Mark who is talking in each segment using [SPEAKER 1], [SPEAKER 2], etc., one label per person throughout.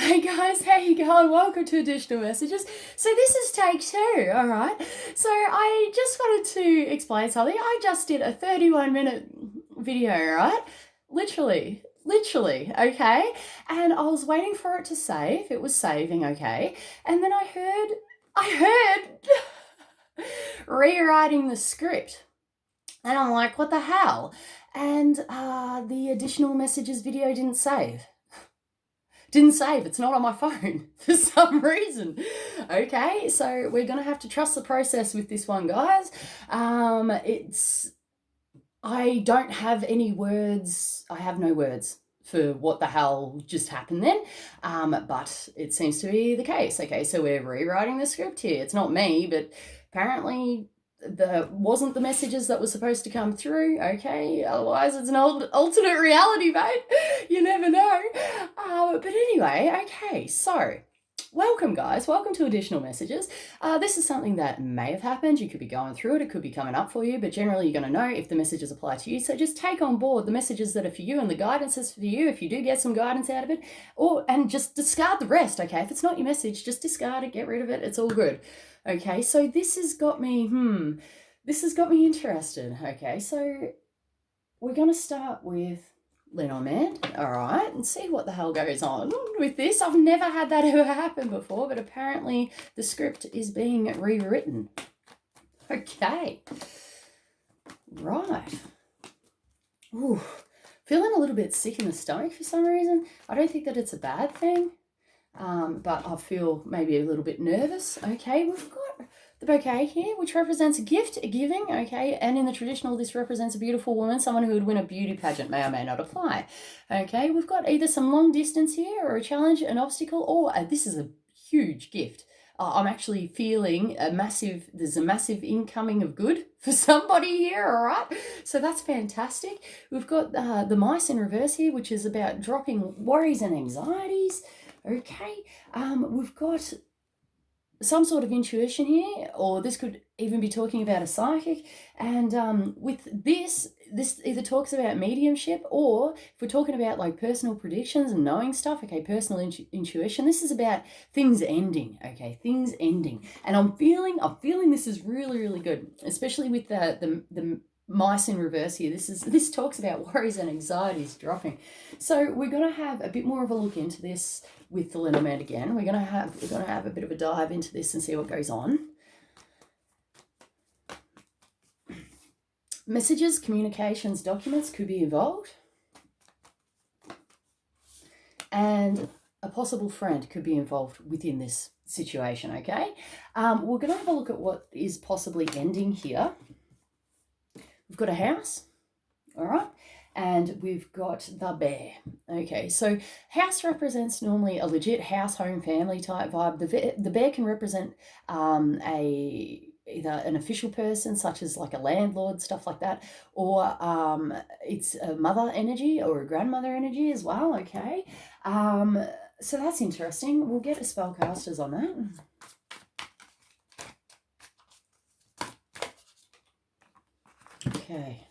[SPEAKER 1] Hey guys, how you going? Welcome to Additional Messages. So this is take 2, all right? So I just wanted to explain something. I just did a 31-minute video, right? Literally, okay? And I was waiting for it to save. It was saving, okay? And then I heard rewriting the script. And I'm like, what the hell? And the Additional Messages video didn't save. It's not on my phone for some reason. Okay, so we're gonna have to trust the process with this one, guys. I don't have any words. I have no words for what the hell just happened then, but it seems to be the case. Okay, so we're rewriting the script here. It's not me, but apparently wasn't the messages that were supposed to come through. Okay, otherwise it's an alternate reality, mate. You never know. But anyway, okay, so welcome, guys. Welcome to Additional Messages. This is something that may have happened. You could be going through it. It could be coming up for you, but generally you're going to know if the messages apply to you. So just take on board the messages that are for you and the guidance is for you if you do get some guidance out of it, and just discard the rest, okay? If it's not your message, just discard it, get rid of it. It's all good. Okay, so this has got me interested. Okay, so we're going to start with Lenormand, all right, and see what the hell goes on with this. I've never had that ever happen before, but apparently the script is being rewritten. Okay, right. Ooh, feeling a little bit sick in the stomach for some reason. I don't think that it's a bad thing, but I feel maybe a little bit nervous. Okay, we've got the bouquet here, which represents a gift, a giving, okay, and in the traditional, this represents a beautiful woman, someone who would win a beauty pageant, may or may not apply. Okay, we've got either some long distance here, or a challenge, an obstacle, or this is a huge gift. I'm actually feeling there's a massive incoming of good for somebody here, all right? So that's fantastic. We've got the mice in reverse here, which is about dropping worries and anxieties, okay? We've got some sort of intuition here, or this could even be talking about a psychic. And with this either talks about mediumship, or if we're talking about like personal predictions and knowing stuff, okay, personal intuition, this is about things ending, okay, things ending. And I'm feeling this is really, really good, especially with the mice in reverse here. This talks about worries and anxieties dropping. So we're going to have a bit more of a look into this with the Lenormand again. We're going to have a bit of a dive into this and see what goes on. Messages, communications, documents could be involved, and a possible friend could be involved within this situation. Okay, we're going to have a look at what is possibly ending here. We've got a house, all right, and we've got the bear. Okay, so house represents normally a legit house, home, family type vibe. The bear can represent either an official person, such as like a landlord, stuff like that, or it's a mother energy or a grandmother energy as well. Okay, so that's interesting. We'll get a spellcasters on that. Okay.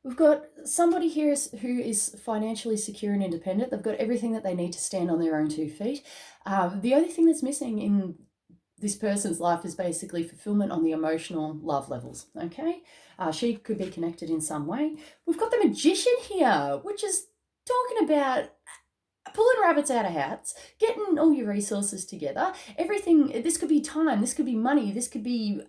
[SPEAKER 1] We've got somebody here who is financially secure and independent. They've got everything that they need to stand on their own 2 feet. The only thing that's missing in this person's life is basically fulfillment on the emotional love levels, okay? She could be connected in some way. We've got the Magician here, which is talking about pulling rabbits out of hats, getting all your resources together. Everything, this could be time, this could be money, this could be...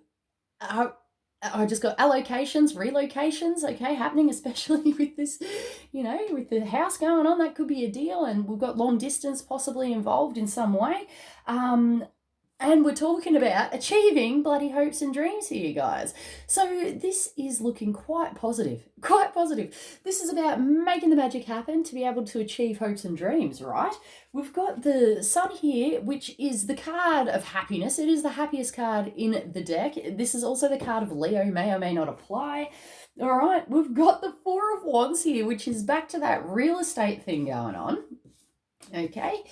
[SPEAKER 1] I just got allocations, relocations, okay, happening, especially with this, with the house going on. That could be a deal, and we've got long distance possibly involved in some way. And we're talking about achieving bloody hopes and dreams here, guys. So this is looking quite positive, This is about making the magic happen to be able to achieve hopes and dreams, right? We've got the Sun here, which is the card of happiness. It is the happiest card in the deck. This is also the card of Leo, may or may not apply. All right, we've got the Four of Wands here, which is back to that real estate thing going on. Okay.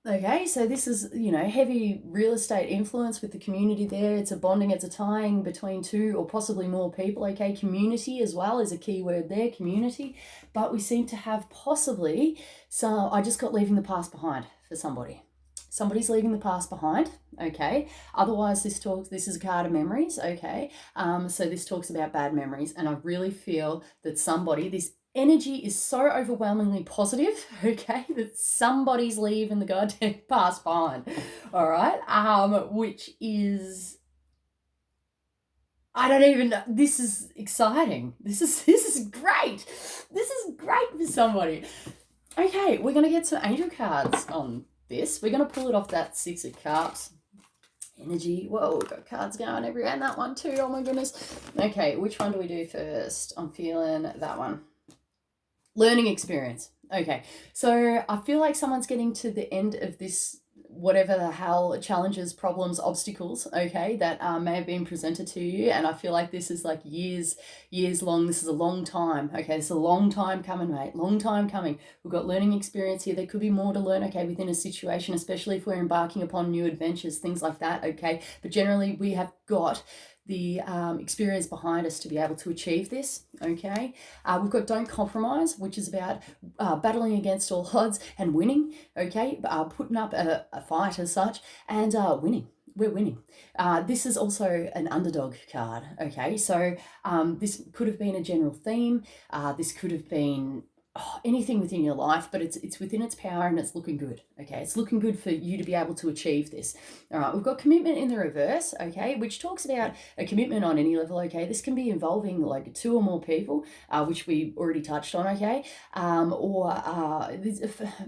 [SPEAKER 1] Okay, so this is, heavy real estate influence with the community there. It's a bonding, it's a tying between two or possibly more people. Okay, community as well is a key word there, community. But we seem to have possibly, so I just got leaving the past behind for somebody. Somebody's leaving the past behind, okay? Otherwise, this is a card of memories, okay? So this talks about bad memories, and I really feel that this energy is so overwhelmingly positive, okay, that somebody's leaving the goddamn past behind, all right? Which is, I don't even know. This is exciting. This is great. This is great for somebody. Okay, we're gonna get some angel cards on this. We're gonna pull it off that Six of Cups energy. Whoa, we've got cards going everywhere, and that one too. Oh my goodness. Okay, which one do we do first? I'm feeling that one. Learning experience. Okay, so I feel like someone's getting to the end of this, whatever the hell, challenges, problems, obstacles, okay, that may have been presented to you. And I feel like this is like years long. This is a long time. Okay, it's a long time coming, mate. Long time coming. We've got learning experience here. There could be more to learn, okay, within a situation, especially if we're embarking upon new adventures, things like that, okay. But generally, we have got the experience behind us to be able to achieve this, okay. We've got don't compromise, which is about battling against all odds and winning, okay, putting up a fight as such, and winning. We're winning. This is also an underdog card, okay, so this could have been a general theme. This could have been anything within your life, but it's within its power and it's looking good, okay. It's looking good for you to be able to achieve this. All right, we've got commitment in the reverse, okay, which talks about a commitment on any level, okay. This can be involving like 2 or more people, which we already touched on, okay. For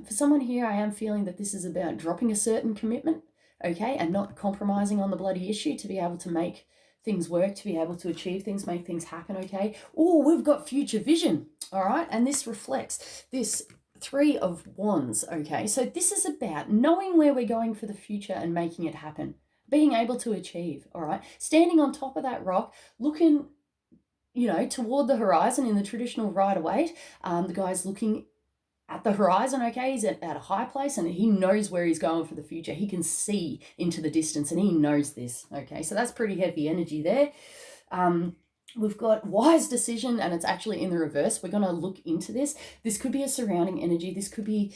[SPEAKER 1] someone here, I am feeling that this is about dropping a certain commitment, okay, and not compromising on the bloody issue to be able to make things work, to be able to achieve things, make things happen, okay. Oh, we've got future vision, all right, and this reflects this 3 of Wands, okay. So this is about knowing where we're going for the future and making it happen, being able to achieve, all right, standing on top of that rock, looking, toward the horizon in the traditional Rider-Waite. The guy's looking at the horizon, okay, he's at a high place and he knows where he's going for the future. He can see into the distance and he knows this, okay, so that's pretty heavy energy there. We've got wise decision, and it's actually in the reverse. We're going to look into this. This could be a surrounding energy. This could be,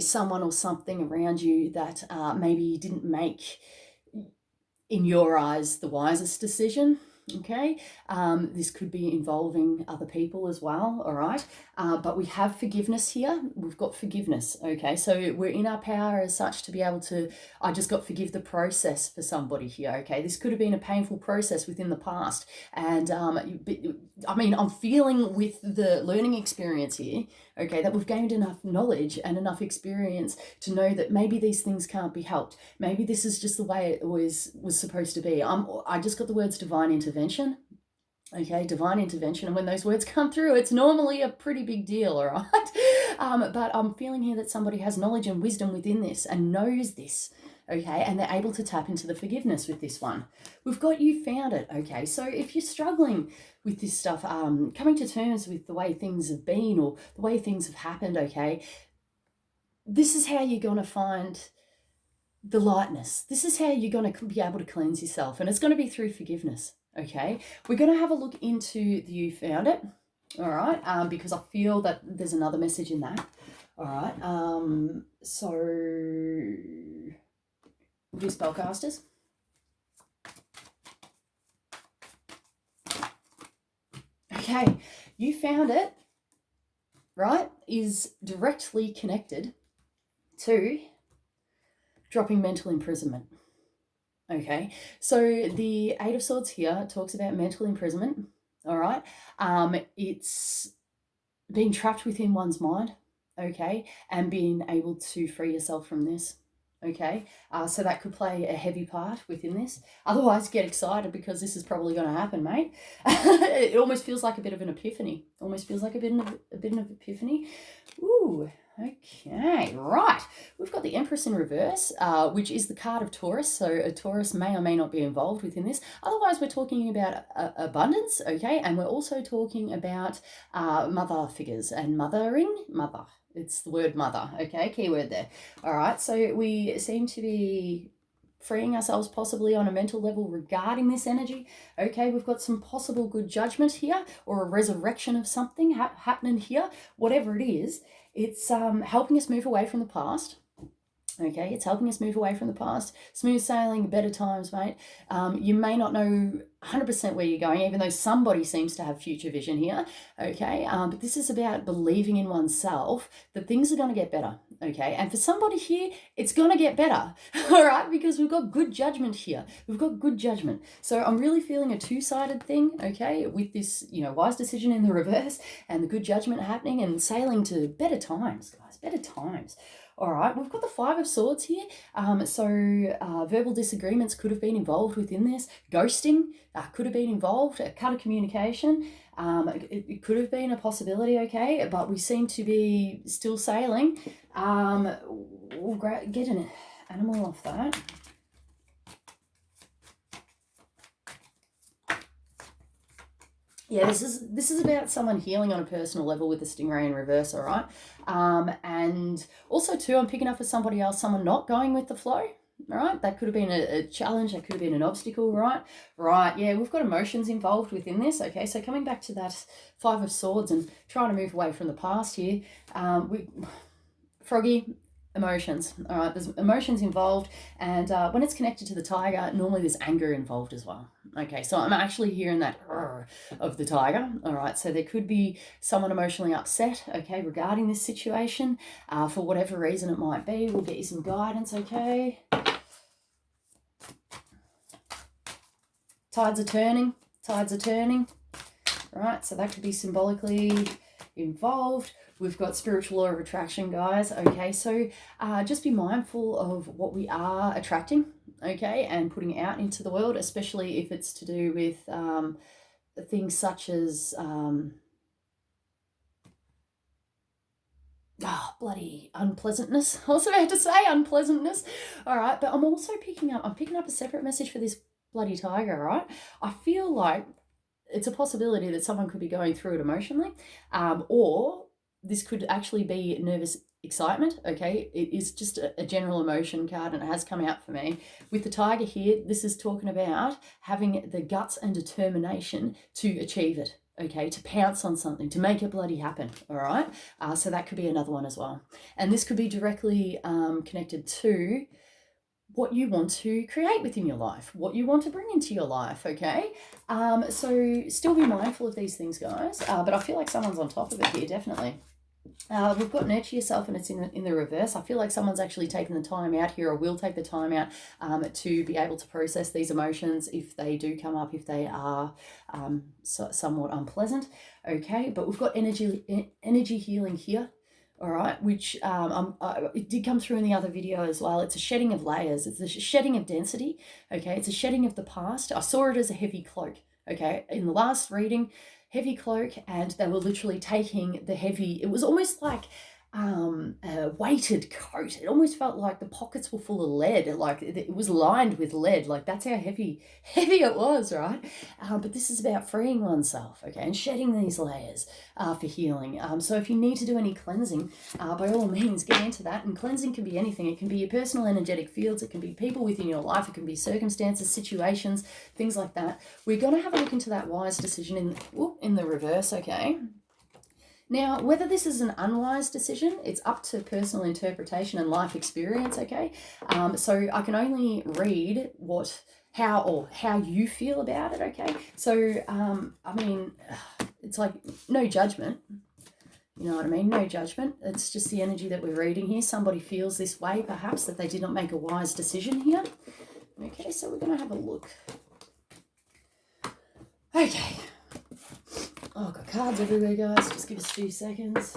[SPEAKER 1] someone or something around you that maybe you didn't make, in your eyes, the wisest decision. Okay, this could be involving other people as well, all right, but we have forgiveness here. We've got forgiveness, okay, so we're in our power as such to be able to, I just got forgive the process for somebody here, okay. This could have been a painful process within the past, and I'm feeling with the learning experience here, okay, that we've gained enough knowledge and enough experience to know that maybe these things can't be helped. Maybe this is just the way it always was supposed to be. I just got the words divine intervention. Okay, divine intervention. And when those words come through, it's normally a pretty big deal, all right? But I'm feeling here that somebody has knowledge and wisdom within this and knows this, okay? And they're able to tap into the forgiveness with this one. We've got you found it, okay? So if you're struggling with this stuff, coming to terms with the way things have been or the way things have happened, okay, this is how you're going to find the lightness. This is how you're going to be able to cleanse yourself, and it's going to be through forgiveness, okay. We're going to have a look into the you found it, all right, because I feel that there's another message in that, all right. So we'll do spellcasters. Okay, you found it, right, is directly connected to dropping mental imprisonment. Okay, so the 8 of Swords here talks about mental imprisonment, all right. It's being trapped within one's mind, okay, and being able to free yourself from this, okay. So that could play a heavy part within this. Otherwise, get excited because this is probably going to happen, mate. It almost feels like a bit of an epiphany. Almost feels like a bit of epiphany. Ooh. Okay, right. We've got the Empress in reverse, which is the card of Taurus. So a Taurus may or may not be involved within this. Otherwise, we're talking about abundance, okay? And we're also talking about mother figures and mother. It's the word mother, okay? Keyword there. All right, so we seem to be freeing ourselves possibly on a mental level regarding this energy. Okay, we've got some possible good judgment here, or a resurrection of something happening here. Whatever it is, it's helping us move away from the past. Okay, it's helping us move away from the past. Smooth sailing, better times, mate. You may not know 100% where you're going, even though somebody seems to have future vision here. Okay, but this is about believing in oneself that things are going to get better. Okay, and for somebody here, it's going to get better. All right, because we've got good judgment here. We've got good judgment. So I'm really feeling a two-sided thing. Okay, with this, wise decision in the reverse and the good judgment happening and sailing to better times, guys. Better times. All right, we've got the Five of Swords here. Verbal disagreements could have been involved within this. Ghosting could have been involved. A cut of communication. It could have been a possibility, okay? But we seem to be still sailing. We'll get an animal off that. Yeah, this is about someone healing on a personal level with the stingray in reverse, all right? And also, too, I'm picking up for somebody else, someone not going with the flow, all right? That could have been a challenge. That could have been an obstacle, right? Right, yeah, we've got emotions involved within this, okay? So coming back to that Five of Swords and trying to move away from the past here, Froggy, emotions, all right? There's emotions involved, and when it's connected to the tiger, normally there's anger involved as well. Okay, so I'm actually hearing that of the tiger, all right? So there could be someone emotionally upset, okay, regarding this situation, for whatever reason it might be. We'll get you some guidance, okay? Tides are turning, all right? So that could be symbolically involved. We've got spiritual law of attraction, guys, okay? So just be mindful of what we are attracting, okay, and putting out into the world, especially if it's to do with things such as bloody unpleasantness. I was about to say unpleasantness. All right, but I'm also picking up a separate message for this bloody tiger, all right? I feel like it's a possibility that someone could be going through it emotionally, or this could actually be nervous excitement, okay? It is just a general emotion card, and it has come out for me. With the tiger here, this is talking about having the guts and determination to achieve it, okay? To pounce on something, to make it bloody happen, all right? So that could be another one as well. And this could be directly connected to what you want to create within your life, what you want to bring into your life, okay? So still be mindful of these things, guys, but I feel like someone's on top of it here, definitely. We've got nurture yourself, and it's in the reverse. I feel like someone's actually taken the time out here, or will take the time out to be able to process these emotions if they do come up, if they are somewhat unpleasant, okay? But we've got energy healing here, all right, which it did come through in the other video as well. It's a shedding of layers. It's a shedding of density, okay? It's a shedding of the past. I saw it as a heavy cloak, okay? In the last reading, heavy cloak, and they were literally taking the heavy, it was almost like a weighted coat. It almost felt like the pockets were full of lead, like it was lined with lead, like that's how heavy it was, right? But this is about freeing oneself, okay, and shedding these layers for healing. So if you need to do any cleansing, by all means get into that. And cleansing can be anything. It can be your personal energetic fields, it can be people within your life, it can be circumstances, situations, things like that. We're going to have a look into that wise decision in the reverse, okay? Now, whether this is an unwise decision, it's up to personal interpretation and life experience, okay? So I can only read how you feel about it, okay? So, I mean, it's like no judgment. You know what I mean? No judgment. It's just the energy that we're reading here. Somebody feels this way, perhaps, that they did not make a wise decision here. Okay, so we're going to have a look. Okay. Oh, I've got cards everywhere, guys. Just give us 2 seconds.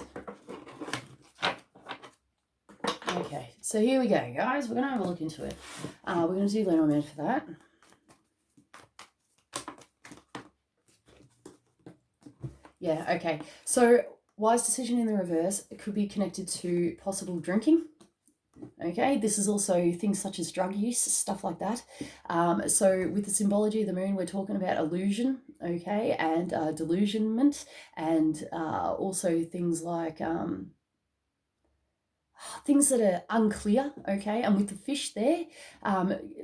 [SPEAKER 1] Okay, so here we go, guys. We're going to have a look into it. We're going to do Lenormand for that. Yeah, okay. So, wise decision in the reverse. It could be connected to possible drinking. Okay, this is also things such as drug use, stuff like that. So with the symbology of the moon, we're talking about illusion, okay, and delusionment, and also things like things that are unclear, okay? And with the fish there,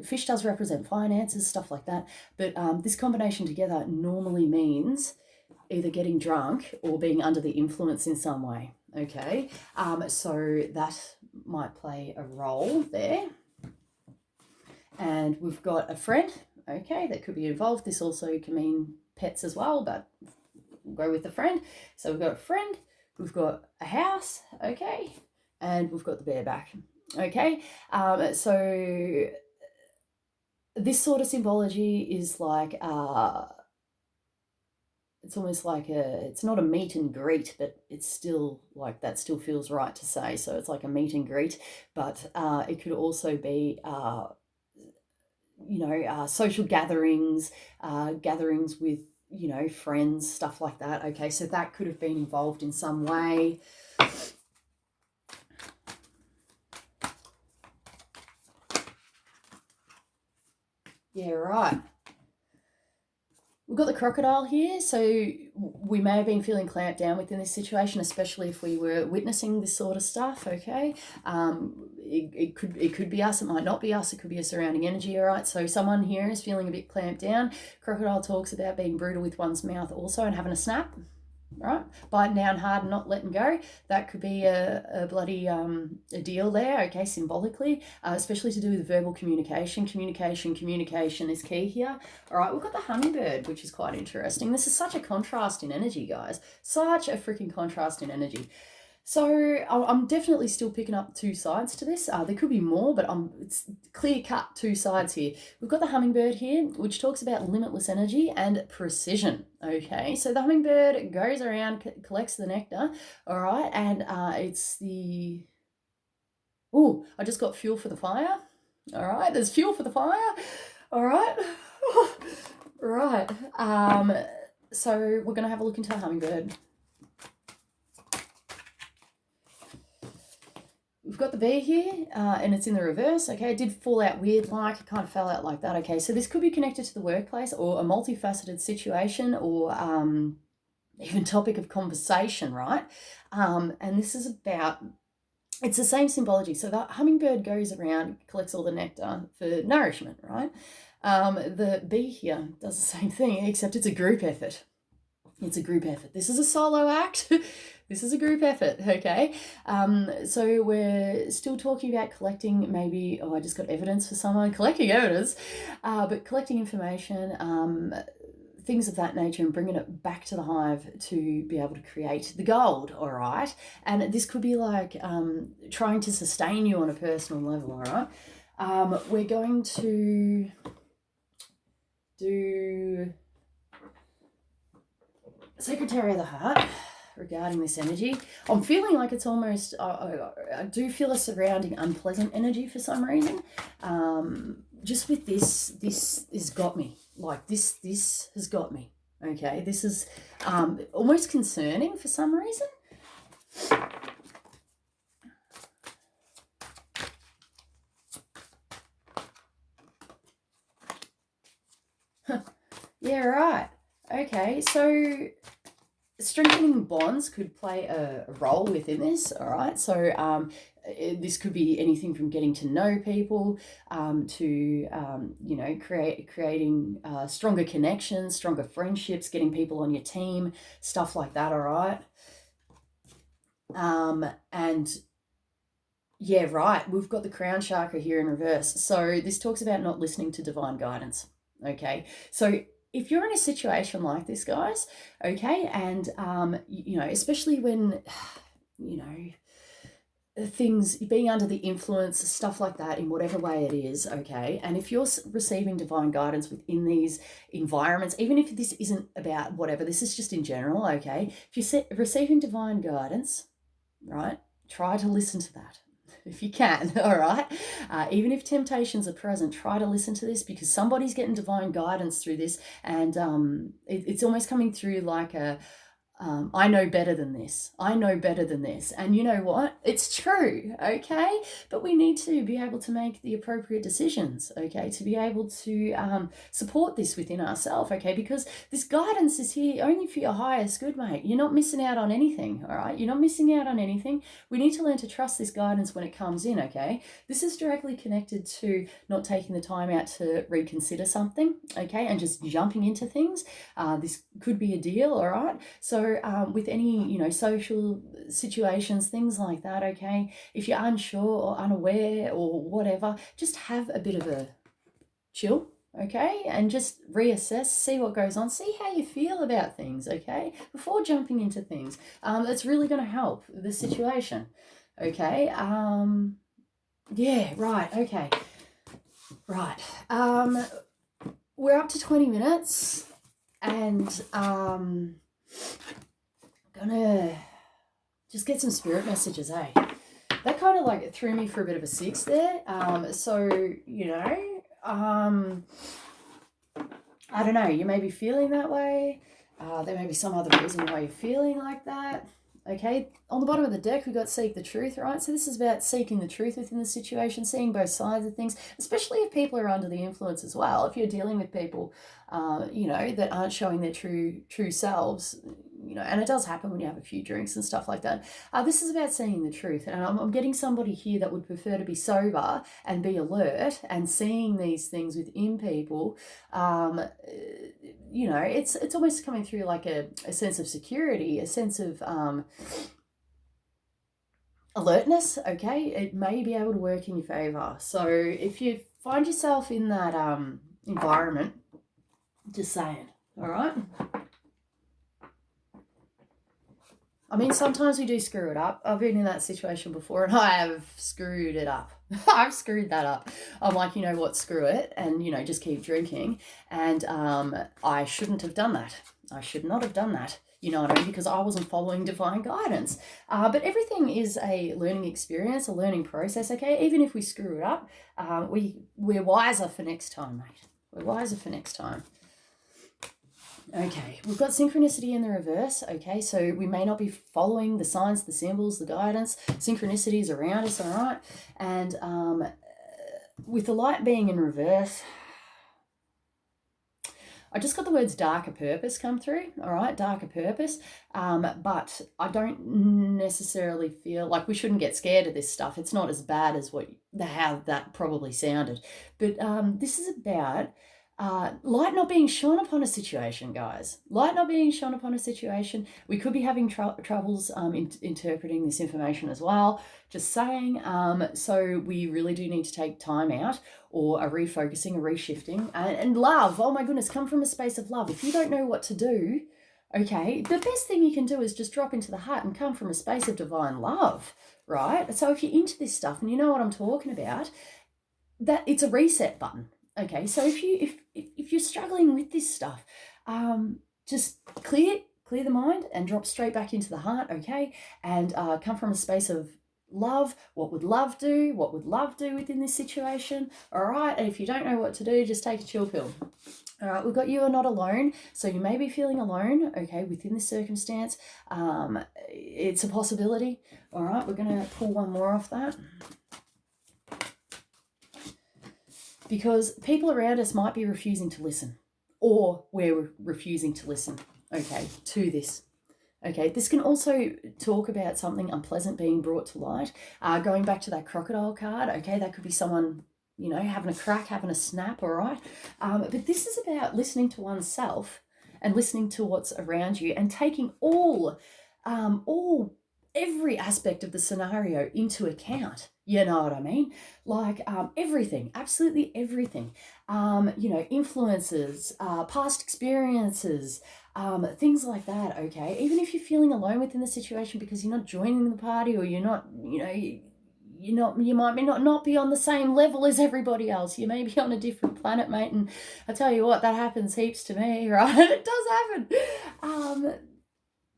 [SPEAKER 1] fish does represent finances, stuff like that. But this combination together normally means either getting drunk or being under the influence in some way, okay? So that might play a role there. And we've got a friend, okay, that could be involved. This also can mean pets as well, but we'll go with the friend. So we've got a friend, we've got a house, okay, and we've got the bareback, okay. So this sort of symbology is like it's almost like it's not a meet and greet, but it's still like that still feels right to say. So it's like a meet and greet, but it could also be social gatherings, gatherings with, friends, stuff like that. Okay, so that could have been involved in some way. Yeah, right. We've got the crocodile here, so we may have been feeling clamped down within this situation, especially if we were witnessing this sort of stuff, okay? It could be us, it might not be us, it could be a surrounding energy, all right? So someone here is feeling a bit clamped down. Crocodile talks about being brutal with one's mouth also and having a snap, right? Biting down hard and not letting go. That could be a bloody a deal there, okay, symbolically, especially to do with verbal communication. Communication is key here. All right, we've got the hummingbird, which is quite interesting. This is such a contrast in energy, guys. Such a freaking contrast in energy. So I'm definitely still picking up two sides to this. There could be more, but it's clear cut two sides here. We've got the hummingbird here, which talks about limitless energy and precision. Okay, so the hummingbird goes around, collects the nectar, all right, and it's the... Oh, I just got fuel for the fire. All right, there's fuel for the fire. All right. Right. So we're going to have a look into the hummingbird. We've got the bee here, and it's in the reverse, okay? It did fall out weird like, it kind of fell out like that, okay? So this could be connected to the workplace or a multifaceted situation or even topic of conversation, right? And this is about, it's the same symbology. So the hummingbird goes around, collects all the nectar for nourishment, right? The bee here does the same thing, except it's a group effort. It's a group effort. This is a solo act. This is a group effort, okay? So we're still talking about collecting maybe, I just got evidence for someone, collecting evidence, but collecting information, things of that nature and bringing it back to the hive to be able to create the gold, all right? And this could be like trying to sustain you on a personal level, all right? We're going to do Secretary of the Heart regarding this energy. I'm feeling like it's almost, I do feel a surrounding unpleasant energy for some reason. Just with this has got me. Like this has got me. Okay, this is almost concerning for some reason. Yeah, right. Okay, so strengthening bonds could play a role within this, all right? So this could be anything from getting to know people to, creating stronger connections, stronger friendships, getting people on your team, stuff like that, all right? And yeah, right, we've got the crown chakra here in reverse. So this talks about not listening to divine guidance, okay? So if you're in a situation like this, guys, okay, and, especially when, things, being under the influence, stuff like that, in whatever way it is, okay, and if you're receiving divine guidance within these environments, even if this isn't about whatever, this is just in general, okay, if you're receiving divine guidance, right, try to listen to that. If you can, all right? Even if temptations are present, try to listen to this because somebody's getting divine guidance through this and it's almost coming through like a I know better than this. I know better than this. And you know what? It's true, okay? But we need to be able to make the appropriate decisions, okay? To be able to support this within ourselves, okay? Because this guidance is here only for your highest good, mate. You're not missing out on anything, all right? You're not missing out on anything. We need to learn to trust this guidance when it comes in, okay? This is directly connected to not taking the time out to reconsider something, okay? And just jumping into things. This could be a deal, all right? So with any, social situations, things like that, okay, if you're unsure or unaware or whatever, just have a bit of a chill, okay, and just reassess, see what goes on, see how you feel about things, okay, before jumping into things. That's really going to help the situation, okay. Yeah, right, okay, right. We're up to 20 minutes and gonna just get some spirit messages, eh? That kind of like threw me for a bit of a 6 there. So, I don't know, you may be feeling that way. There may be some other reason why you're feeling like that. Okay, on the bottom of the deck, we've got seek the truth, right? So this is about seeking the truth within the situation, seeing both sides of things, especially if people are under the influence as well. If you're dealing with people, that aren't showing their true selves, and it does happen when you have a few drinks and stuff like that. This is about seeing the truth. And I'm getting somebody here that would prefer to be sober and be alert and seeing these things within people. It's almost coming through like a sense of security, a sense of alertness, okay? It may be able to work in your favor. So if you find yourself in that environment, just saying, all right? I mean, sometimes we do screw it up. I've been in that situation before and I have screwed it up. I've screwed that up. I'm like, you know what, screw it. And, just keep drinking. And I shouldn't have done that. I should not have done that. You know what I mean? Because I wasn't following divine guidance. But everything is a learning experience, a learning process, okay? Even if we screw it up, we're wiser for next time, mate. We're wiser for next time. Okay, we've got synchronicity in the reverse, okay, so we may not be following the signs, the symbols, the guidance. Synchronicity is around us, all right? And with the light being in reverse, I just got the words darker purpose come through, all right, darker purpose, but I don't necessarily feel like we shouldn't get scared of this stuff. It's not as bad as how that probably sounded, but this is about light not being shone upon a situation, guys. Light not being shone upon a situation. We could be having troubles interpreting this information as well. Just saying. So we really do need to take time out or a refocusing, a reshifting. And love, oh my goodness, come from a space of love. If you don't know what to do, okay, the best thing you can do is just drop into the heart and come from a space of divine love, right? So if you're into this stuff and you know what I'm talking about, that it's a reset button. Okay, so if you're struggling with this stuff, just clear the mind and drop straight back into the heart, okay? And come from a space of love. What would love do? What would love do within this situation? All right, and if you don't know what to do, just take a chill pill. All right, we've got you are not alone. So you may be feeling alone, okay, within this circumstance. It's a possibility. All right, we're going to pull one more off that. Because people around us might be refusing to listen, or we're refusing to listen, okay, to this. Okay, this can also talk about something unpleasant being brought to light. Going back to that crocodile card, okay, that could be someone, having a crack, having a snap, all right? But this is about listening to oneself and listening to what's around you and taking every aspect of the scenario into account. You know what I mean? Like everything, absolutely everything. Influences, past experiences, things like that, okay? Even if you're feeling alone within the situation because you're not joining the party or you're not, you might not be on the same level as everybody else. You may be on a different planet, mate. And I tell you what, that happens heaps to me, right? It does happen.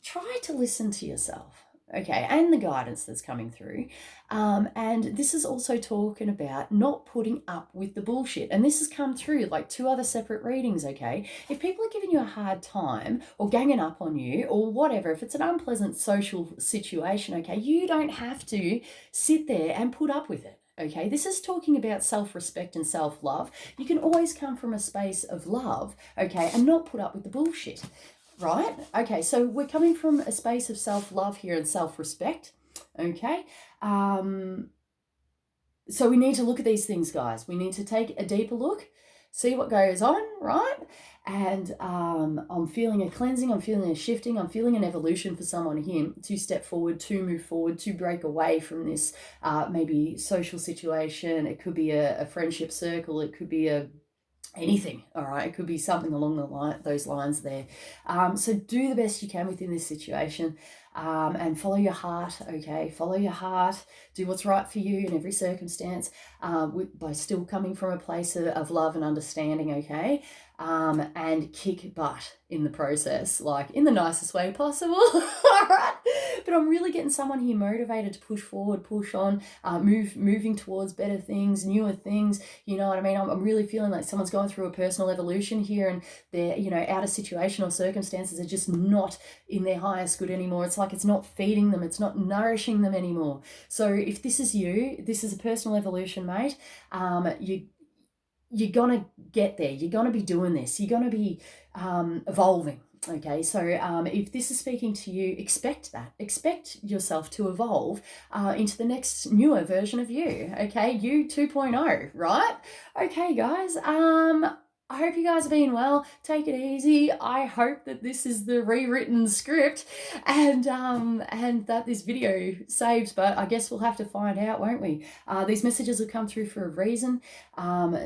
[SPEAKER 1] Try to listen to yourself. okay, and the guidance that's coming through. And this is also talking about not putting up with the bullshit. And this has come through like 2 other separate readings, okay? If people are giving you a hard time or ganging up on you or whatever, if it's an unpleasant social situation, okay, you don't have to sit there and put up with it. Okay, this is talking about self-respect and self-love. You can always come from a space of love, okay, and not put up with the bullshit, right? Okay, so we're coming from a space of self-love here and self-respect, okay? So we need to look at these things, guys. We need to take a deeper look, see what goes on, right? And I'm feeling a cleansing, I'm feeling a shifting, I'm feeling an evolution for someone here to step forward, to move forward, to break away from this maybe social situation. It could be a friendship circle, it could be anything, all right? It could be something along those lines there. So do the best you can within this situation, and follow your heart, okay? Follow your heart. Do what's right for you in every circumstance, by still coming from a place of love and understanding, okay? And kick butt in the process, like in the nicest way possible, all right? But I'm really getting someone here motivated to push forward, push on, moving towards better things, newer things. You know what I mean? I'm really feeling like someone's going through a personal evolution here, and they're, you know, out of situational circumstances are just not in their highest good anymore. It's like it's not feeding them, it's not nourishing them anymore. So if this is you, this is a personal evolution, mate. You're gonna get there. You're gonna be doing this. You're gonna be evolving. Okay, so if this is speaking to you, expect that. Expect yourself to evolve into the next newer version of you. Okay, you 2.0, right? Okay, guys. I hope you guys are being well. Take it easy. I hope that this is the rewritten script, and that this video saves. But I guess we'll have to find out, won't we? These messages have come through for a reason.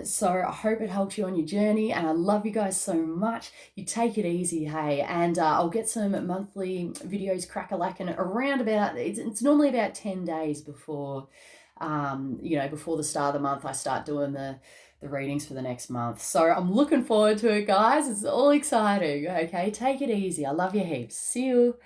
[SPEAKER 1] So I hope it helps you on your journey, and I love you guys so much. You take it easy, hey, and I'll get some monthly videos crack-a-lacking around about, it's normally about 10 days before, before the start of the month, I start doing the readings for the next month. So I'm looking forward to it, guys. It's all exciting. Okay, take it easy. I love you heaps. See you.